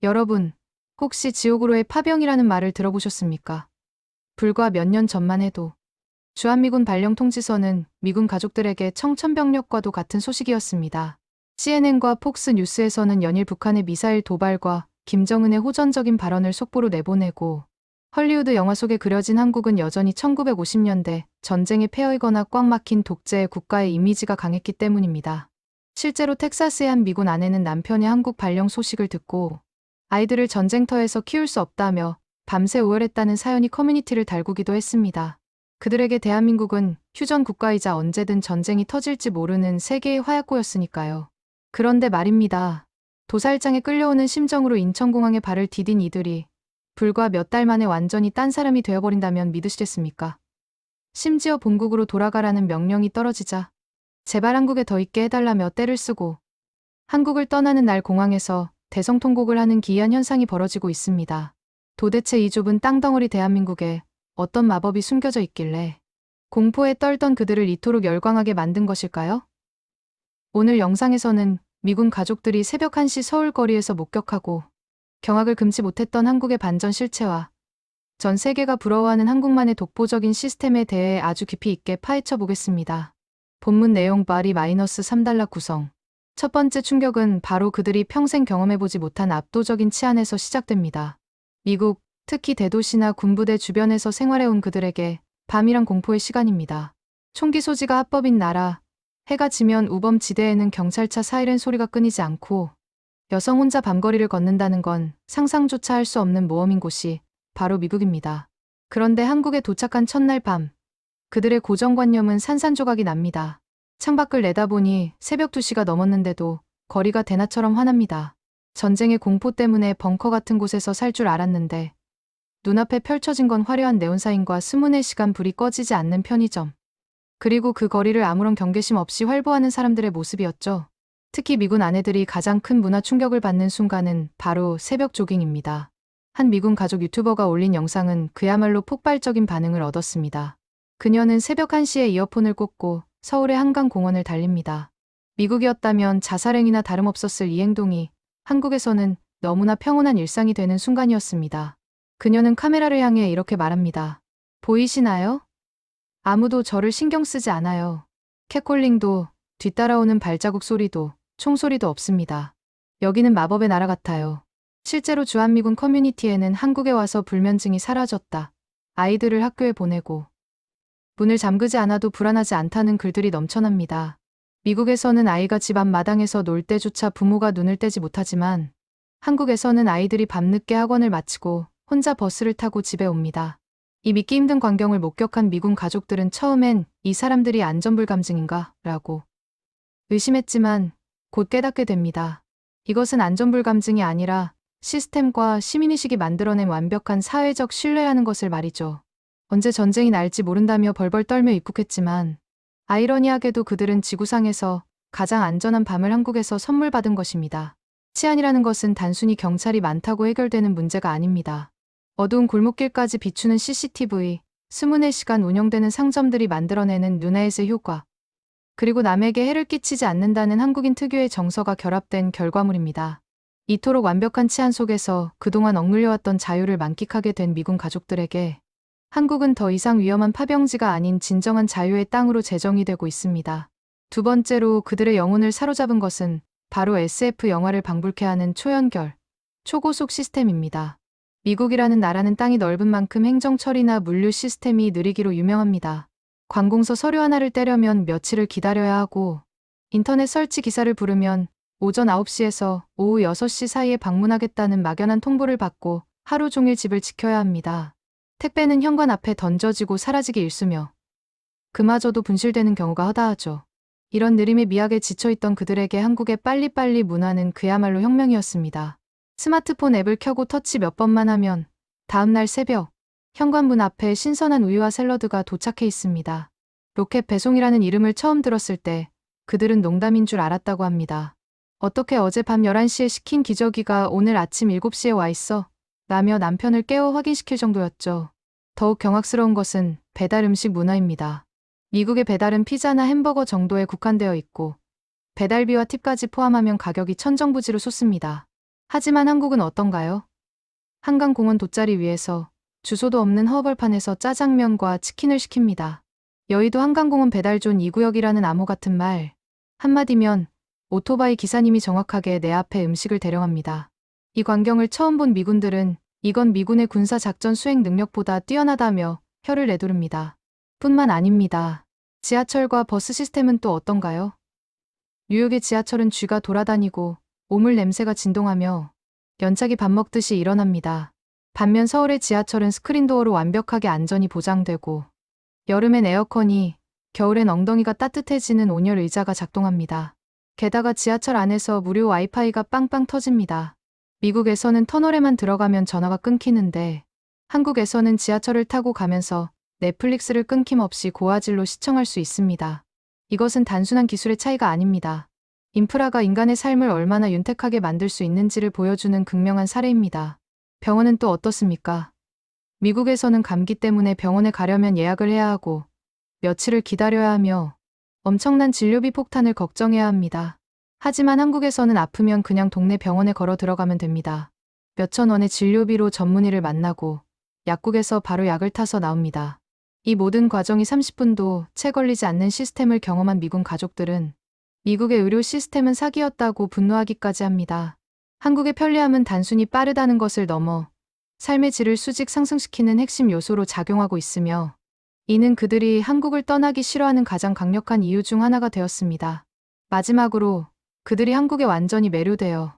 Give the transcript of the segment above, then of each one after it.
여러분, 혹시 지옥으로의 파병이라는 말을 들어보셨습니까? 불과 몇 년 전만 해도 주한미군 발령 통지서는 미군 가족들에게 청천벽력과도 같은 소식이었습니다. CNN과 폭스 뉴스에서는 연일 북한의 미사일 도발과 김정은의 호전적인 발언을 속보로 내보내고, 헐리우드 영화 속에 그려진 한국은 여전히 1950년대 전쟁에 패하거나 꽉 막힌 독재 국가의 이미지가 강했기 때문입니다. 실제로 텍사스의 한 미군 아내는 남편의 한국 발령 소식을 듣고 아이들을 전쟁터에서 키울 수 없다며 밤새 오열했다는 사연이 커뮤니티를 달구기도 했습니다. 그들에게 대한민국은 휴전 국가이자 언제든 전쟁이 터질지 모르는 세계의 화약고였으니까요. 그런데 말입니다. 도살장에 끌려오는 심정으로 인천공항에 발을 디딘 이들이 불과 몇 달 만에 완전히 딴 사람이 되어버린다면 믿으시겠습니까? 심지어 본국으로 돌아가라는 명령이 떨어지자 제발 한국에 더 있게 해달라며 떼를 쓰고 한국을 떠나는 날 공항에서 대성통곡을 하는 기이한 현상이 벌어지고 있습니다. 도대체 이 좁은 땅덩어리 대한민국에 어떤 마법이 숨겨져 있길래 공포에 떨던 그들을 이토록 열광하게 만든 것일까요? 오늘 영상에서는 미군 가족들이 새벽 1시 서울 거리에서 목격하고 경악을 금치 못했던 한국의 반전 실체와 전 세계가 부러워하는 한국만의 독보적인 시스템에 대해 아주 깊이 있게 파헤쳐 보겠습니다. 본문 내용 바리 -3달러 구성. 첫 번째 충격은 바로 그들이 평생 경험해보지 못한 압도적인 치안에서 시작됩니다. 미국, 특히 대도시나 군부대 주변에서 생활해온 그들에게 밤이란 공포의 시간입니다. 총기 소지가 합법인 나라, 해가 지면 우범지대에는 경찰차 사이렌 소리가 끊이지 않고 여성 혼자 밤거리를 걷는다는 건 상상조차 할 수 없는 모험인 곳이 바로 미국입니다. 그런데 한국에 도착한 첫날 밤, 그들의 고정관념은 산산조각이 납니다. 창밖을 내다보니 새벽 2시가 넘었는데도 거리가 대낮처럼 환합니다. 전쟁의 공포 때문에 벙커 같은 곳에서 살 줄 알았는데 눈앞에 펼쳐진 건 화려한 네온사인과 24시간 불이 꺼지지 않는 편의점. 그리고 그 거리를 아무런 경계심 없이 활보하는 사람들의 모습이었죠. 특히 미군 아내들이 가장 큰 문화 충격을 받는 순간은 바로 새벽 조깅입니다. 한 미군 가족 유튜버가 올린 영상은 그야말로 폭발적인 반응을 얻었습니다. 그녀는 새벽 1시에 이어폰을 꽂고 서울의 한강공원을 달립니다. 미국이었다면 자살행위나 다름없었을 이 행동이 한국에서는 너무나 평온한 일상이 되는 순간이었습니다. 그녀는 카메라를 향해 이렇게 말합니다. 보이시나요? 아무도 저를 신경 쓰지 않아요. 캣콜링도, 뒤따라오는 발자국 소리도, 총소리도 없습니다. 여기는 마법의 나라 같아요. 실제로 주한미군 커뮤니티에는 한국에 와서 불면증이 사라졌다. 아이들을 학교에 보내고 문을 잠그지 않아도 불안하지 않다는 글들이 넘쳐납니다. 미국에서는 아이가 집 앞마당에서 놀 때조차 부모가 눈을 떼지 못하지만 한국에서는 아이들이 밤늦게 학원을 마치고 혼자 버스를 타고 집에 옵니다. 이 믿기 힘든 광경을 목격한 미군 가족들은 처음엔 이 사람들이 안전불감증인가? 라고 의심했지만 곧 깨닫게 됩니다. 이것은 안전불감증이 아니라 시스템과 시민의식이 만들어낸 완벽한 사회적 신뢰라는 것을 말이죠. 언제 전쟁이 날지 모른다며 벌벌 떨며 입국했지만 아이러니하게도 그들은 지구상에서 가장 안전한 밤을 한국에서 선물 받은 것입니다. 치안이라는 것은 단순히 경찰이 많다고 해결되는 문제가 아닙니다. 어두운 골목길까지 비추는 CCTV, 24시간 운영되는 상점들이 만들어내는 누나잇의 효과, 그리고 남에게 해를 끼치지 않는다는 한국인 특유의 정서가 결합된 결과물입니다. 이토록 완벽한 치안 속에서 그동안 억눌려왔던 자유를 만끽하게 된 미군 가족들에게 한국은 더 이상 위험한 파병지가 아닌 진정한 자유의 땅으로 재정이 되고 있습니다. 두 번째로 그들의 영혼을 사로잡은 것은 바로 SF 영화를 방불케 하는 초연결, 초고속 시스템입니다. 미국이라는 나라는 땅이 넓은 만큼 행정 처리나 물류 시스템이 느리기로 유명합니다. 관공서 서류 하나를 떼려면 며칠을 기다려야 하고 인터넷 설치 기사를 부르면 오전 9시에서 오후 6시 사이에 방문하겠다는 막연한 통보를 받고 하루 종일 집을 지켜야 합니다. 택배는 현관 앞에 던져지고 사라지기 일쑤며 그마저도 분실되는 경우가 허다하죠. 이런 느림에 미약에 지쳐있던 그들에게 한국의 빨리빨리 문화는 그야말로 혁명이었습니다. 스마트폰 앱을 켜고 터치 몇 번만 하면 다음날 새벽 현관문 앞에 신선한 우유와 샐러드가 도착해 있습니다. 로켓 배송이라는 이름을 처음 들었을 때 그들은 농담인 줄 알았다고 합니다. 어떻게 어제 밤 11시에 시킨 기저귀가 오늘 아침 7시에 와 있어? 라며 남편을 깨워 확인시킬 정도였죠. 더욱 경악스러운 것은 배달 음식 문화입니다. 미국의 배달은 피자나 햄버거 정도에 국한되어 있고 배달비와 팁까지 포함하면 가격이 천정부지로 솟습니다. 하지만 한국은 어떤가요? 한강공원 돗자리 위에서 주소도 없는 허벌판에서 짜장면과 치킨을 시킵니다. 여의도 한강공원 배달존 2구역이라는 암호 같은 말 한마디면 오토바이 기사님이 정확하게 내 앞에 음식을 대령합니다. 이 광경을 처음 본 미군들은 이건 미군의 군사 작전 수행 능력보다 뛰어나다며 혀를 내두릅니다. 뿐만 아닙니다. 지하철과 버스 시스템은 또 어떤가요? 뉴욕의 지하철은 쥐가 돌아다니고 오물 냄새가 진동하며 연착이 밥 먹듯이 일어납니다. 반면 서울의 지하철은 스크린도어로 완벽하게 안전이 보장되고 여름엔 에어컨이, 겨울엔 엉덩이가 따뜻해지는 온열 의자가 작동합니다. 게다가 지하철 안에서 무료 와이파이가 빵빵 터집니다. 미국에서는 터널에만 들어가면 전화가 끊기는데 한국에서는 지하철을 타고 가면서 넷플릭스를 끊김없이 고화질로 시청할 수 있습니다. 이것은 단순한 기술의 차이가 아닙니다. 인프라가 인간의 삶을 얼마나 윤택하게 만들 수 있는지를 보여주는 극명한 사례입니다. 병원은 또 어떻습니까? 미국에서는 감기 때문에 병원에 가려면 예약을 해야 하고 며칠을 기다려야 하며 엄청난 진료비 폭탄을 걱정해야 합니다. 하지만 한국에서는 아프면 그냥 동네 병원에 걸어 들어가면 됩니다. 몇천 원의 진료비로 전문의를 만나고 약국에서 바로 약을 타서 나옵니다. 이 모든 과정이 30분도 채 걸리지 않는 시스템을 경험한 미군 가족들은 미국의 의료 시스템은 사기였다고 분노하기까지 합니다. 한국의 편리함은 단순히 빠르다는 것을 넘어 삶의 질을 수직 상승시키는 핵심 요소로 작용하고 있으며 이는 그들이 한국을 떠나기 싫어하는 가장 강력한 이유 중 하나가 되었습니다. 마지막으로 그들이 한국에 완전히 매료되어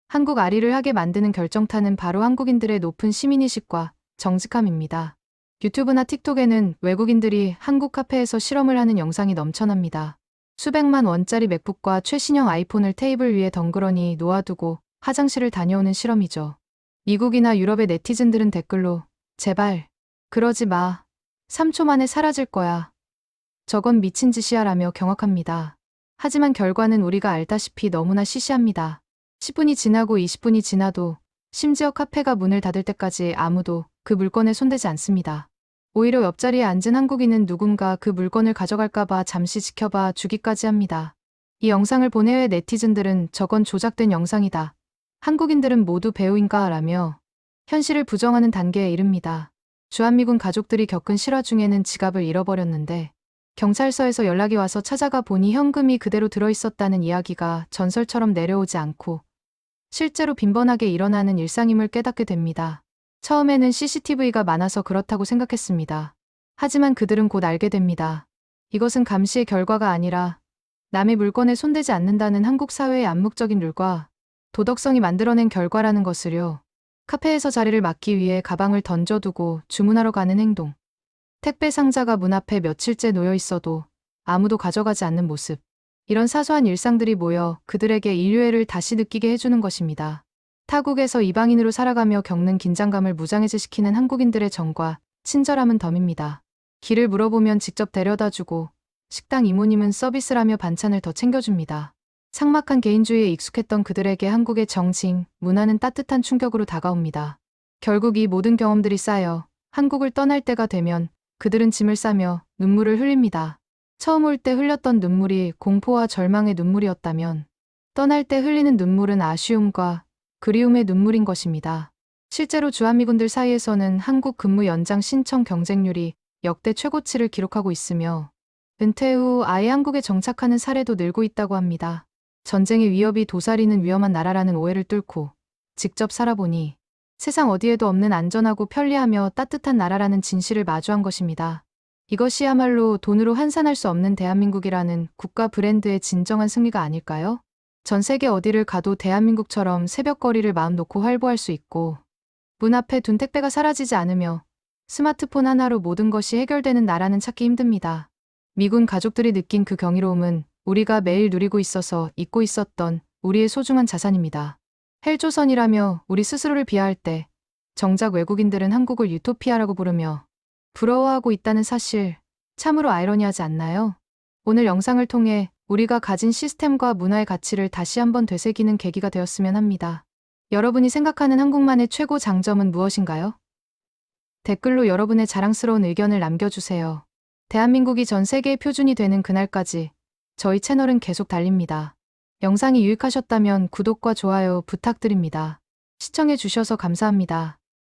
한국 아리를 하게 만드는 결정타는 바로 한국인들의 높은 시민의식과 정직함입니다. 유튜브나 틱톡에는 외국인들이 한국 카페에서 실험을 하는 영상이 넘쳐납니다. 수백만 원짜리 맥북과 최신형 아이폰을 테이블 위에 덩그러니 놓아두고 화장실을 다녀오는 실험이죠. 미국이나 유럽의 네티즌들은 댓글로 제발 그러지 마. 3초 만에 사라질 거야. 저건 미친 짓이야 라며 경악합니다. 하지만 결과는 우리가 알다시피 너무나 시시합니다. 10분이 지나고 20분이 지나도 심지어 카페가 문을 닫을 때까지 아무도 그 물건에 손대지 않습니다. 오히려 옆자리에 앉은 한국인은 누군가 그 물건을 가져갈까봐 잠시 지켜봐 주기까지 합니다. 이 영상을 본 해외 네티즌들은 저건 조작된 영상이다. 한국인들은 모두 배우인가 라며 현실을 부정하는 단계에 이릅니다. 주한미군 가족들이 겪은 실화 중에는 지갑을 잃어버렸는데 경찰서에서 연락이 와서 찾아가 보니 현금이 그대로 들어있었다는 이야기가 전설처럼 내려오지 않고 실제로 빈번하게 일어나는 일상임을 깨닫게 됩니다. 처음에는 CCTV가 많아서 그렇다고 생각했습니다. 하지만 그들은 곧 알게 됩니다. 이것은 감시의 결과가 아니라 남의 물건에 손대지 않는다는 한국 사회의 암묵적인 룰과 도덕성이 만들어낸 결과라는 것을요. 카페에서 자리를 막기 위해 가방을 던져두고 주문하러 가는 행동. 택배 상자가 문 앞에 며칠째 놓여 있어도 아무도 가져가지 않는 모습. 이런 사소한 일상들이 모여 그들에게 인류애를 다시 느끼게 해주는 것입니다. 타국에서 이방인으로 살아가며 겪는 긴장감을 무장해제시키는 한국인들의 정과 친절함은 덤입니다. 길을 물어보면 직접 데려다주고 식당 이모님은 서비스라며 반찬을 더 챙겨줍니다. 삭막한 개인주의에 익숙했던 그들에게 한국의 정직, 문화는 따뜻한 충격으로 다가옵니다. 결국 이 모든 경험들이 쌓여 한국을 떠날 때가 되면 그들은 짐을 싸며 눈물을 흘립니다. 처음 올 때 흘렸던 눈물이 공포와 절망의 눈물이었다면 떠날 때 흘리는 눈물은 아쉬움과 그리움의 눈물인 것입니다. 실제로 주한미군들 사이에서는 한국 근무 연장 신청 경쟁률이 역대 최고치를 기록하고 있으며 은퇴 후 아예 한국에 정착하는 사례도 늘고 있다고 합니다. 전쟁의 위협이 도사리는 위험한 나라라는 오해를 뚫고 직접 살아보니 세상 어디에도 없는 안전하고 편리하며 따뜻한 나라라는 진실을 마주한 것입니다. 이것이야말로 돈으로 환산할 수 없는 대한민국이라는 국가 브랜드의 진정한 승리가 아닐까요? 전 세계 어디를 가도 대한민국처럼 새벽거리를 마음 놓고 활보할 수 있고 문 앞에 둔 택배가 사라지지 않으며 스마트폰 하나로 모든 것이 해결되는 나라는 찾기 힘듭니다. 미군 가족들이 느낀 그 경이로움은 우리가 매일 누리고 있어서 잊고 있었던 우리의 소중한 자산입니다. 헬조선이라며 우리 스스로를 비하할 때 정작 외국인들은 한국을 유토피아라고 부르며 부러워하고 있다는 사실 참으로 아이러니하지 않나요? 오늘 영상을 통해 우리가 가진 시스템과 문화의 가치를 다시 한번 되새기는 계기가 되었으면 합니다. 여러분이 생각하는 한국만의 최고 장점은 무엇인가요? 댓글로 여러분의 자랑스러운 의견을 남겨주세요. 대한민국이 전 세계의 표준이 되는 그날까지 저희 채널은 계속 달립니다. 영상이 유익하셨다면 구독과 좋아요 부탁드립니다. 시청해 주셔서 감사합니다.